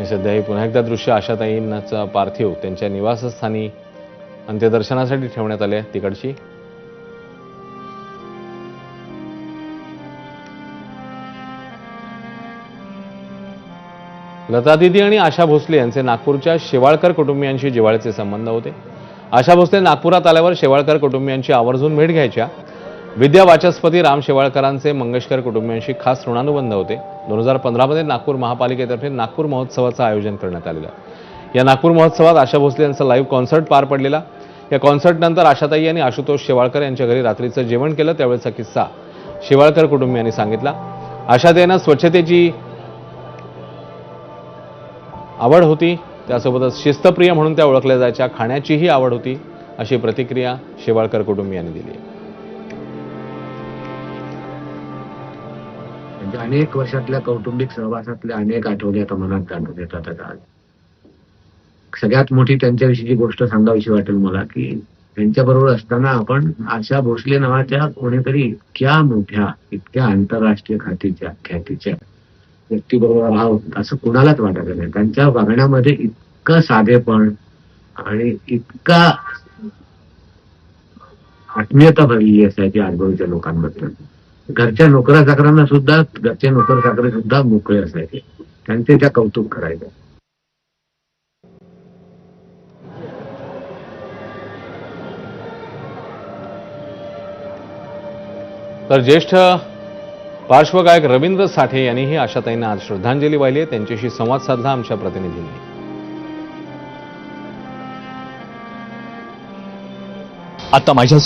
सध्याही पुन्हा एकदा दृश्य आशाताईंचा पार्थिव त्यांच्या निवासस्थानी अंत्यदर्शनासाठी ठेवण्यात आले तिकडची. लता दीदी आणि आशा भोसले यांचे नागपूरच्या शेवाळकर कुटुंबियांशी जिव्हाळ्याचे संबंध होते. आशा भोसले नागपुरात आल्यावर शेवाळकर कुटुंबियांची आवर्जून भेट घ्यायच्या. विद्या वाचस्पती राम शेवाळकरांचे मंगेशकर कुटुंबियांशी खास ऋणानुबंध होते. 2015 मध्ये नागपूर महापालिकेतर्फे नागपूर महोत्सवाचं आयोजन करण्यात आलेलं. या नागपूर महोत्सवात आशा भोसले यांचा लाईव्ह कॉन्सर्ट पार पडलेला. या कॉन्सर्टनंतर आशाताई यांनी आशुतोष शेवाळकर यांच्या घरी रात्रीचं जेवण केलं. त्यावेळेचा किस्सा शेवाळकर कुटुंबियांनी सांगितला. आशाताईंना स्वच्छतेची आवड होती, त्यासोबतच शिस्तप्रिय म्हणून त्या ओळखल्या जायच्या. खाण्याचीही आवड होती, अशी प्रतिक्रिया शेवाळकर कुटुंबियांनी दिली. म्हणजे अनेक वर्षातल्या कौटुंबिक सहवासातल्या अनेक आठवणी आता मनात जाणून येतात. आता सगळ्यात मोठी त्यांच्याविषयीची गोष्ट सांगावीशी वाटेल मला की त्यांच्याबरोबर असताना आपण आशा भोसले नावाच्या कोणीतरी इतक्या मोठ्या, इतक्या आंतरराष्ट्रीय ख्यातीच्या व्यक्तीबरोबर आहोत असं कुणालाच वाटत नाही. त्यांच्या वागण्यामध्ये इतकं साधेपण आणि इतका आत्मीयता भरलेली असायची आजूबाजूच्या लोकांबद्दल. घरच्या नोकरा चाकरांना सुद्धा, घरचे नोकर चाकरे सुद्धा मोकळे असायचे, त्यांचे त्या कौतुक करायचे. तर ज्येष्ठ पार्श्वगायक रवींद्र साठे यांनीही आशाताईंना आज श्रद्धांजली वाहिली आहे. त्यांच्याशी संवाद साधला आमच्या प्रतिनिधींनी. आता माझ्या